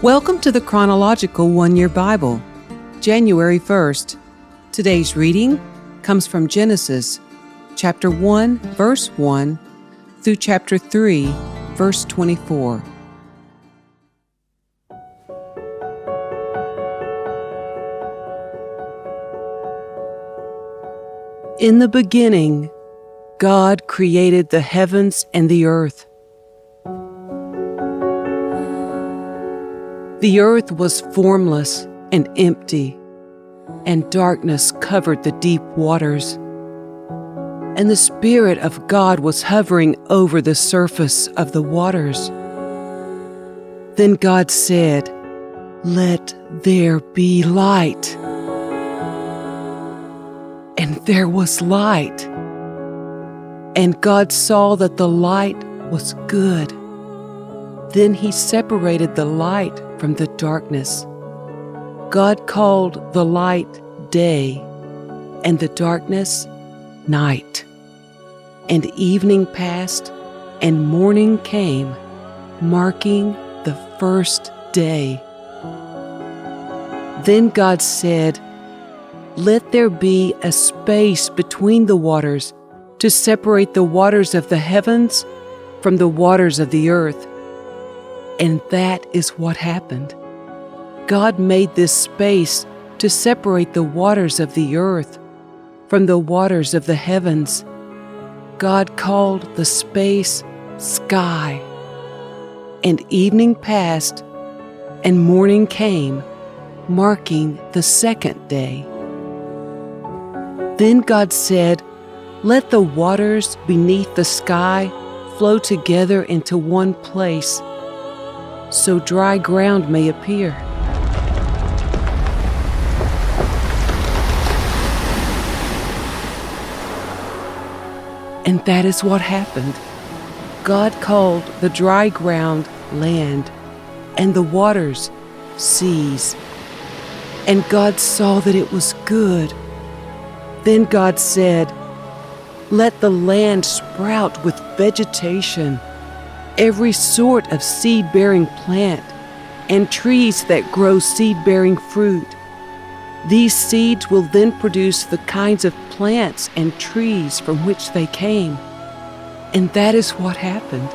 Welcome to the Chronological One-Year Bible, January 1st. Today's reading comes from Genesis, chapter 1, verse 1, through chapter 3, verse 24. In the beginning, God created the heavens and the earth. The earth was formless and empty, and darkness covered the deep waters. And the Spirit of God was hovering over the surface of the waters. Then God said, "Let there be light." And there was light. And God saw that the light was good. Then He separated the light from the darkness. God called the light day, and the darkness night. And evening passed, and morning came, marking the first day. Then God said, "Let there be a space between the waters to separate the waters of the heavens from the waters of the earth." And that is what happened. God made this space to separate the waters of the earth from the waters of the heavens. God called the space sky. And evening passed, and morning came, marking the second day. Then God said, "Let the waters beneath the sky flow together into one place, so dry ground may appear." And that is what happened. God called the dry ground land, and the waters seas. And God saw that it was good. Then God said, "Let the land sprout with vegetation, every sort of seed-bearing plant, and trees that grow seed-bearing fruit. These seeds will then produce the kinds of plants and trees from which they came." And that is what happened.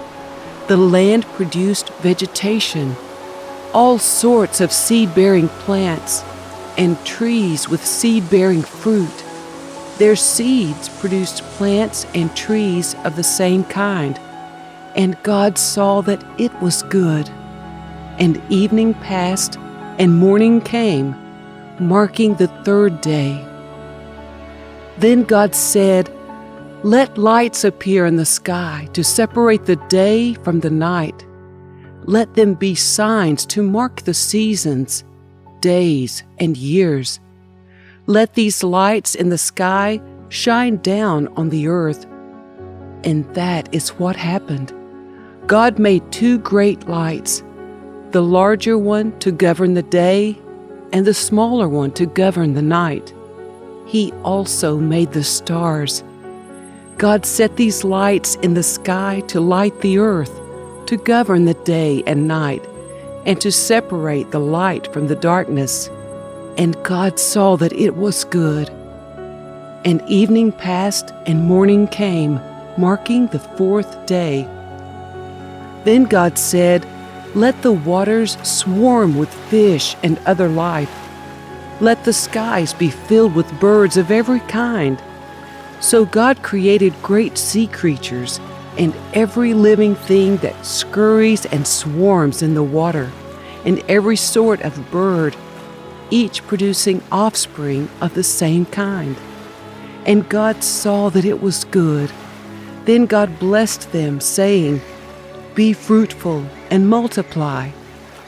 The land produced vegetation, all sorts of seed-bearing plants, and trees with seed-bearing fruit. Their seeds produced plants and trees of the same kind. And God saw that it was good. And evening passed, and morning came, marking the third day. Then God said, "Let lights appear in the sky to separate the day from the night. Let them be signs to mark the seasons, days, and years. Let these lights in the sky shine down on the earth." And that is what happened. God made two great lights, the larger one to govern the day, and the smaller one to govern the night. He also made the stars. God set these lights in the sky to light the earth, to govern the day and night, and to separate the light from the darkness. And God saw that it was good. And evening passed, and morning came, marking the fourth day. Then God said, "Let the waters swarm with fish and other life. Let the skies be filled with birds of every kind." So God created great sea creatures and every living thing that scurries and swarms in the water, and every sort of bird, each producing offspring of the same kind. And God saw that it was good. Then God blessed them, saying, "Be fruitful and multiply.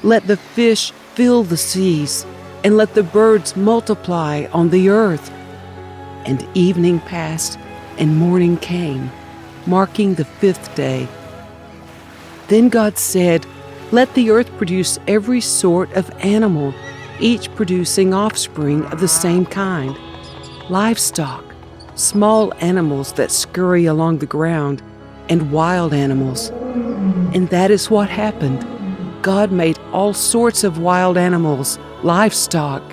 Let the fish fill the seas, and let the birds multiply on the earth." And evening passed, and morning came, marking the fifth day. Then God said, "Let the earth produce every sort of animal, each producing offspring of the same kind, livestock, small animals that scurry along the ground, and wild animals." And that is what happened. God made all sorts of wild animals, livestock,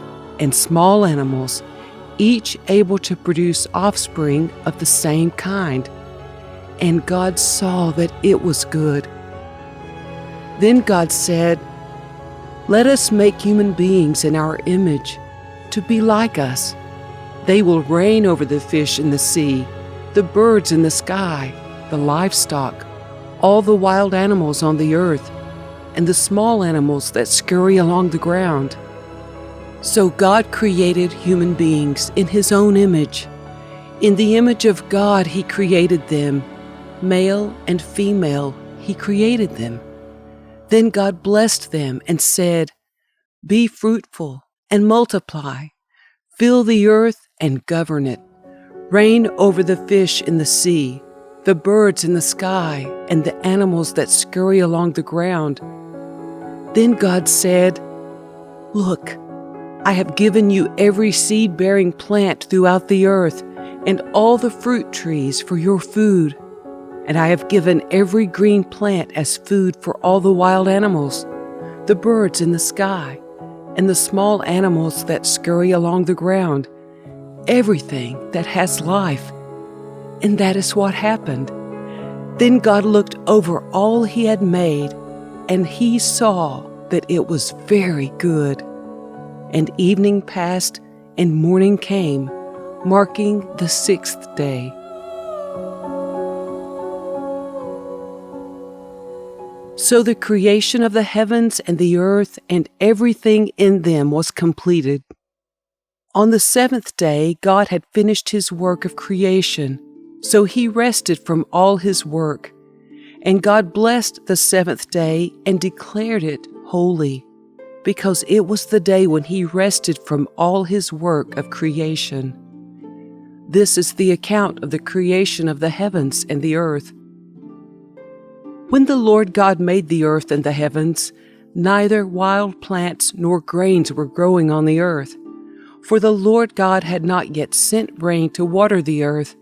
and small animals, each able to produce offspring of the same kind. And God saw that it was good. Then God said, "Let us make human beings in our image, to be like us. They will reign over the fish in the sea, the birds in the sky, the livestock, all the wild animals on the earth, and the small animals that scurry along the ground." So God created human beings in His own image. In the image of God He created them. Male and female He created them. Then God blessed them and said, "Be fruitful and multiply. Fill the earth and govern it. Reign over the fish in the sea, the birds in the sky, and the animals that scurry along the ground." Then God said, "Look, I have given you every seed-bearing plant throughout the earth, and all the fruit trees for your food. And I have given every green plant as food for all the wild animals, the birds in the sky, and the small animals that scurry along the ground, everything that has life." And that is what happened. Then God looked over all He had made, and He saw that it was very good. And evening passed, and morning came, marking the sixth day. So the creation of the heavens and the earth and everything in them was completed. On the seventh day, God had finished His work of creation, so He rested from all His work. And God blessed the seventh day and declared it holy, because it was the day when He rested from all His work of creation. This is the account of the creation of the heavens and the earth. When the Lord God made the earth and the heavens, neither wild plants nor grains were growing on the earth, for the Lord God had not yet sent rain to water the earth,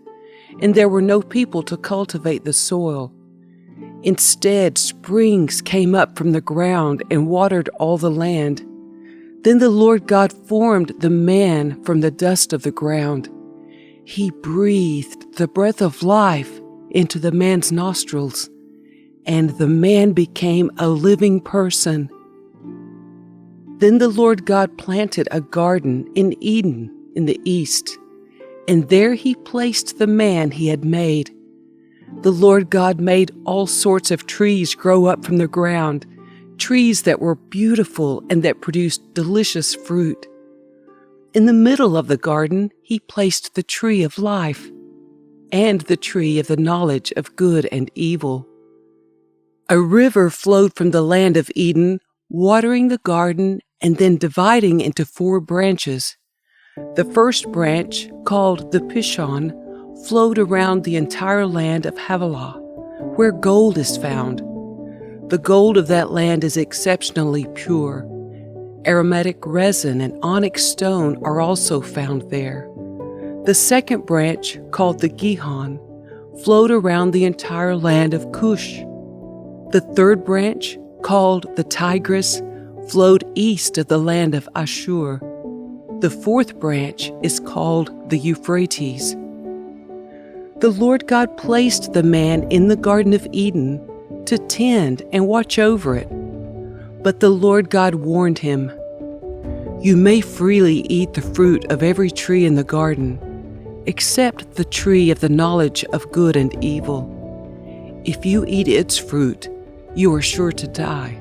and there were no people to cultivate the soil. Instead, springs came up from the ground and watered all the land. Then the Lord God formed the man from the dust of the ground. He breathed the breath of life into the man's nostrils, and the man became a living person. Then the Lord God planted a garden in Eden in the east, and there He placed the man He had made. The Lord God made all sorts of trees grow up from the ground, trees that were beautiful and that produced delicious fruit. In the middle of the garden, He placed the tree of life and the tree of the knowledge of good and evil. A river flowed from the land of Eden, watering the garden and then dividing into 4 branches. The first branch, called the Pishon, flowed around the entire land of Havilah, where gold is found. The gold of that land is exceptionally pure. Aromatic resin and onyx stone are also found there. The second branch, called the Gihon, flowed around the entire land of Cush. The third branch, called the Tigris, flowed east of the land of Ashur. The fourth branch is called the Euphrates. The Lord God placed the man in the Garden of Eden to tend and watch over it. But the Lord God warned him, "You may freely eat the fruit of every tree in the garden, except the tree of the knowledge of good and evil. If you eat its fruit, you are sure to die."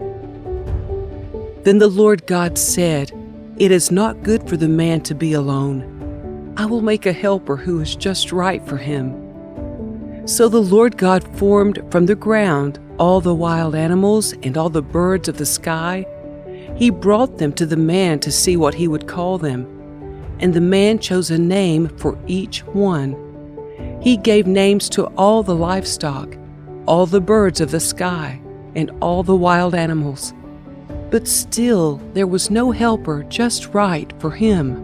Then the Lord God said, "It is not good for the man to be alone. I will make a helper who is just right for him." So the Lord God formed from the ground all the wild animals and all the birds of the sky. He brought them to the man to see what he would call them, and the man chose a name for each one. He gave names to all the livestock, all the birds of the sky, and all the wild animals. But still there was no helper just right for him.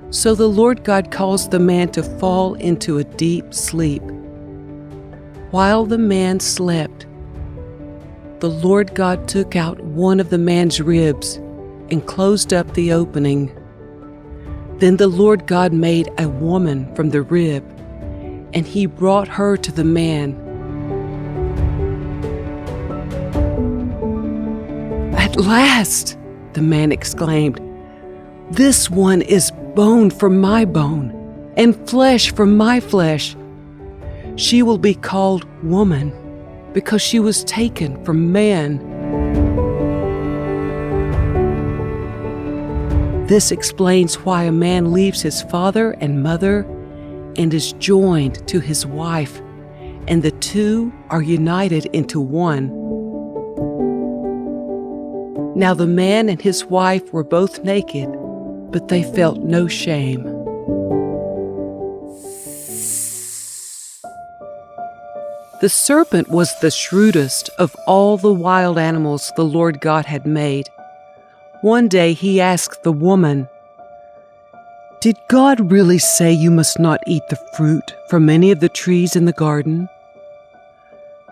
So the Lord God caused the man to fall into a deep sleep. While the man slept, the Lord God took out one of the man's ribs and closed up the opening. Then the Lord God made a woman from the rib, and he brought her to the man. "At last," the man exclaimed, "this one is bone from my bone and flesh from my flesh. She will be called woman because she was taken from man." This explains why a man leaves his father and mother and is joined to his wife, and the two are united into one. Now the man and his wife were both naked, but they felt no shame. The serpent was the shrewdest of all the wild animals the Lord God had made. One day he asked the woman, "Did God really say you must not eat the fruit from any of the trees in the garden?"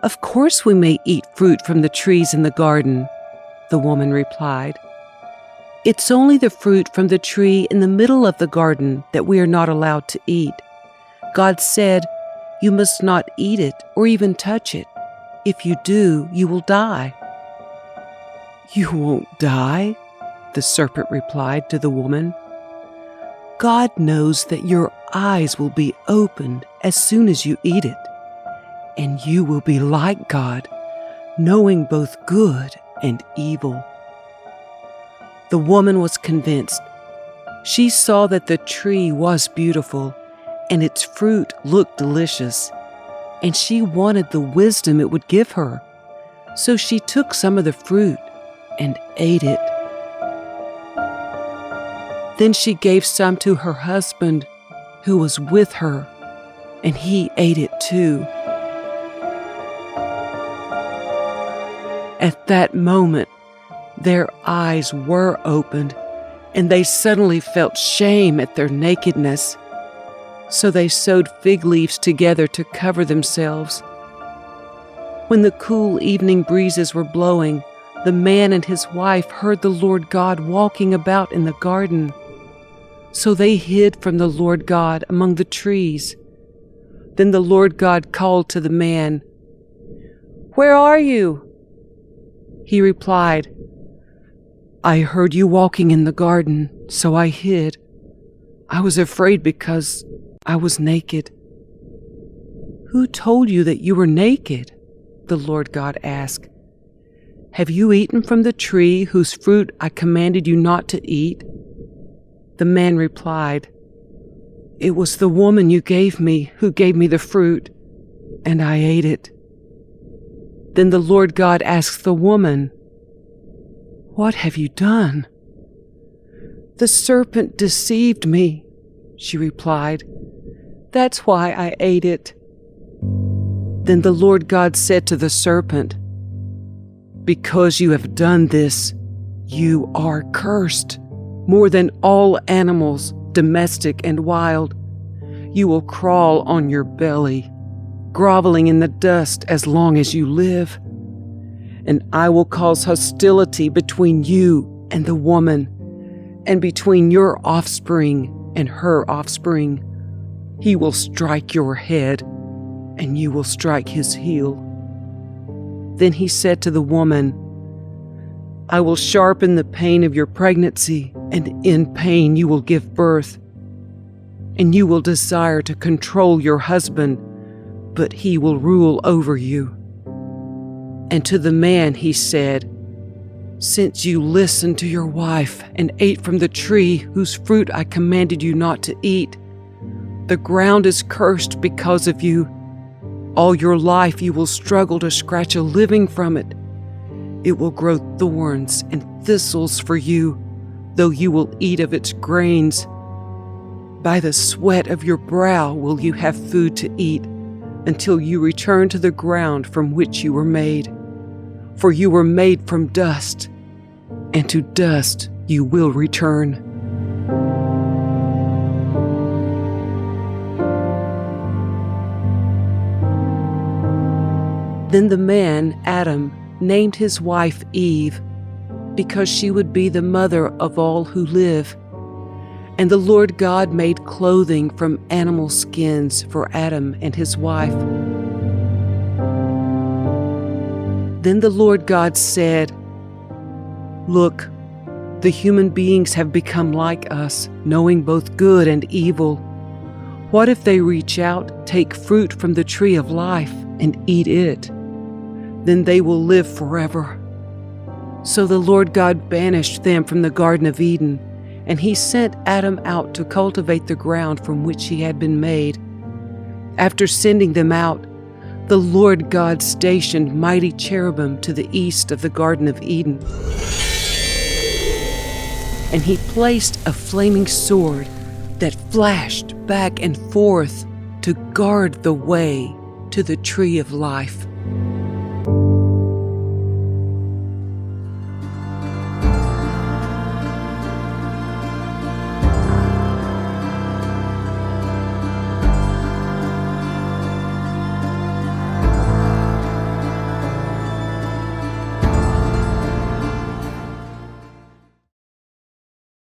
"Of course we may eat fruit from the trees in the garden," the woman replied. "It's only the fruit from the tree in the middle of the garden that we are not allowed to eat. God said, 'You must not eat it or even touch it. If you do, you will die.'" "You won't die," the serpent replied to the woman. "God knows that your eyes will be opened as soon as you eat it, and you will be like God, knowing both good and evil." The woman was convinced. She saw that the tree was beautiful and its fruit looked delicious, and she wanted the wisdom it would give her. So she took some of the fruit and ate it. Then she gave some to her husband who was with her, and he ate it too. At that moment, their eyes were opened, and they suddenly felt shame at their nakedness. So they sewed fig leaves together to cover themselves. When the cool evening breezes were blowing, the man and his wife heard the Lord God walking about in the garden. So they hid from the Lord God among the trees. Then the Lord God called to the man, "Where are you?" He replied, "I heard you walking in the garden, so I hid. I was afraid because I was naked." "Who told you that you were naked?" the Lord God asked. "Have you eaten from the tree whose fruit I commanded you not to eat?" The man replied, "It was the woman you gave me who gave me the fruit, and I ate it." Then the Lord God asked the woman, "What have you done?" "The serpent deceived me," she replied. "That's why I ate it." Then the Lord God said to the serpent, "Because you have done this, you are cursed more than all animals, domestic and wild. You will crawl on your belly, groveling in the dust as long as you live. And I will cause hostility between you and the woman, and between your offspring and her offspring. He will strike your head, and you will strike his heel." Then he said to the woman, "I will sharpen the pain of your pregnancy, and in pain you will give birth. And you will desire to control your husband, but he will rule over you." And to the man he said, "Since you listened to your wife and ate from the tree whose fruit I commanded you not to eat, the ground is cursed because of you. All your life you will struggle to scratch a living from it. It will grow thorns and thistles for you, though you will eat of its grains. By the sweat of your brow will you have food to eat, until you return to the ground from which you were made. For you were made from dust, and to dust you will return." Then the man, Adam, named his wife Eve, because she would be the mother of all who live. And the Lord God made clothing from animal skins for Adam and his wife. Then the Lord God said, "Look, the human beings have become like us, knowing both good and evil. What if they reach out, take fruit from the tree of life, and eat it? Then they will live forever." So the Lord God banished them from the Garden of Eden, and he sent Adam out to cultivate the ground from which he had been made. After sending them out, the Lord God stationed mighty cherubim to the east of the Garden of Eden. And he placed a flaming sword that flashed back and forth to guard the way to the tree of life.